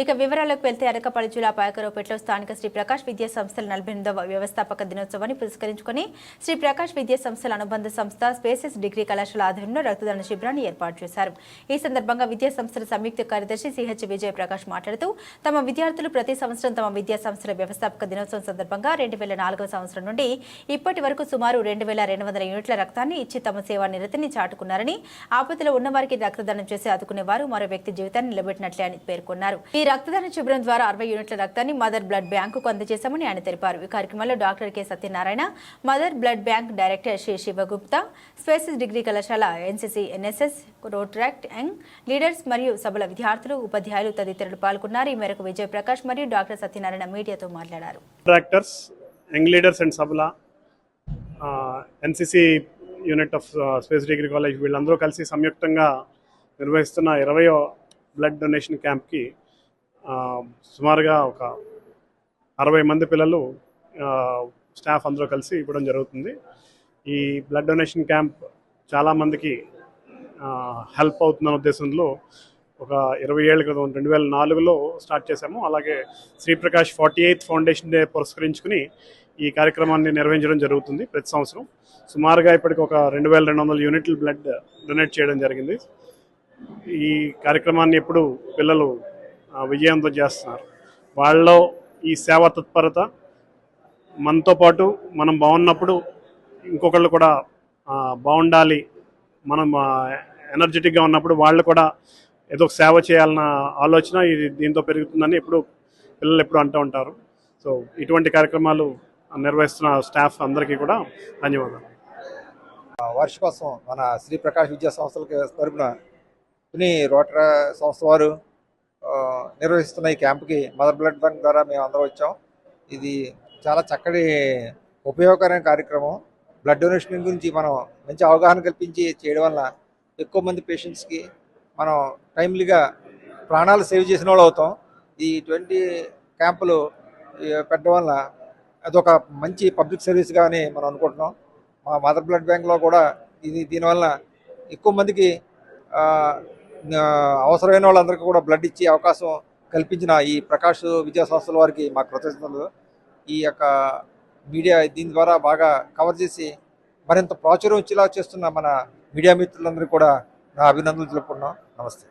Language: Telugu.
ఇక వివరాలకు వెళ్తే అరకపల్లి జిల్లా పాయకరావుపేటలో స్థానిక శ్రీ ప్రకాష్ విద్యా సంస్థల 48వ వ్యవస్థాపక దినోత్సవాన్ని పురస్కరించుకుని శ్రీ ప్రకాష్ విద్యా సంస్థల అనుబంధ సంస్థ స్పేసెస్ డిగ్రీ కళాశాల ఆధ్వర్యంలో రక్తదాన శిబిరాన్ని ఏర్పాటు చేశారు. ఈ సందర్భంగా విద్యా సంస్థల సంయుక్త కార్యదర్శి సిహెచ్ విజయ ప్రకాష్ మాట్లాడుతూ తమ విద్యార్థులు ప్రతి సంవత్సరం తమ విద్యా సంస్థల వ్యవస్థాపక దినోత్సవం సందర్భంగా 2004వ సంవత్సరం నుండి ఇప్పటి వరకు సుమారు 2200 యూనిట్ల రక్తాన్ని ఇచ్చి తమ సేవా నిరతిని చాటుకున్నారని, ఆపదలో ఉన్నవారికి రక్తదానం చేసి ఆదుకునేవారు మరో వ్యక్తి జీవితాన్ని నిలబెట్టినట్లే అని పేర్కొన్నారు. ఈ రక్తదాన శిబిరం ద్వారా 60 యూనిట్ల రక్తాన్ని మదర్ బ్లడ్ బ్యాంకుకు అందజేశామని ఆయన తెలిపారు. ఈ కార్యక్రమంలో doctor K Satyanarayana, mother blood bank director Shri Sivagupta, spaces degree కళాశాల NCC, NSS, rotaract young leaders మరియు సభల విద్యార్థులు, ఉపాధ్యాయులు తదితరులు పాల్గొన్నారు. ఈ మేరకు విజయ్ ప్రకాష్ మరియు డాక్టర్ సత్యనారాయణ మీడియాతో మాట్లాడారు. డైరెక్టర్స్, యంగ్ లీడర్స్ అండ్ సభల, NCC unit of space degree college వీళ్ళందరూ కలిసి సంయుక్తంగా నిర్వహిస్తున్న 20వ బ్లడ్ డొనేషన్ క్యాంప్కి సుమారుగా ఒక 60 మంది పిల్లలు, స్టాఫ్ అందరూ కలిసి ఇవ్వడం జరుగుతుంది. ఈ బ్లడ్ డొనేషన్ క్యాంప్ చాలామందికి హెల్ప్ అవుతుందన్న ఉద్దేశంలో ఒక 20 ఏళ్ల క్రితం 2004లో స్టార్ట్ చేశాము. అలాగే శ్రీప్రకాష్ 48th ఫౌండేషన్ డే పురస్కరించుకుని ఈ కార్యక్రమాన్ని నిర్వహించడం జరుగుతుంది. ప్రతి సంవత్సరం సుమారుగా ఇప్పటికి ఒక 2200 యూనిట్లు బ్లడ్ డొనేట్ చేయడం జరిగింది. ఈ కార్యక్రమాన్ని ఎప్పుడు పిల్లలు విజయవంతం చేస్తున్నారు. వాళ్ళలో ఈ సేవా తత్పరత, మనతో పాటు మనం బాగున్నప్పుడు ఇంకొకళ్ళు కూడా బాగుండాలి, మనం ఎనర్జెటిక్గా ఉన్నప్పుడు వాళ్ళు కూడా ఏదో సేవ చేయాలన్న ఆలోచన దీంతో పెరుగుతుందని పిల్లలు ఎప్పుడు అంటూ ఉంటారు. సో ఇటువంటి కార్యక్రమాలు నిర్వహిస్తున్న స్టాఫ్ అందరికీ కూడా ధన్యవాదాలు. వార్షికోత్సవం మన శ్రీ ప్రకాష్ విద్యా సంస్థలకి తరపున రోటరీ సంస్థ వారు నిర్వహిస్తున్న ఈ క్యాంప్కి మదర్ బ్లడ్ బ్యాంక్ ద్వారా మేము అందరం వచ్చాం. ఇది చాలా చక్కటి ఉపయోగకరమైన కార్యక్రమం. బ్లడ్ డొనేషన్ గురించి మనం మంచి అవగాహన కల్పించి చేయడం వల్ల ఎక్కువ మంది పేషెంట్స్కి మనం టైమ్లీగా ప్రాణాలు సేవ్ చేసిన వాళ్ళు అవుతాం. ఈ 20 క్యాంపులు పెట్టడం వల్ల అదొక మంచి పబ్లిక్ సర్వీస్గా అని మనం అనుకుంటున్నాం. మా మదర్ బ్లడ్ బ్యాంక్లో కూడా దీనివల్ల ఎక్కువ మందికి అవసరమైన వాళ్ళందరికీ కూడా బ్లడ్ ఇచ్చే అవకాశం కల్పించిన ఈ ప్రకాష్ విద్యా సంస్థల వారికి మా కృతజ్ఞతలు. ఈ యొక్క మీడియా దీని ద్వారా బాగా కవర్ చేసి మరింత ప్రాచుర్యం వచ్చేలా చేస్తున్న మన మీడియా మిత్రులందరికీ కూడా నా అభినందనలు తెలుపుకున్నాం. నమస్తే.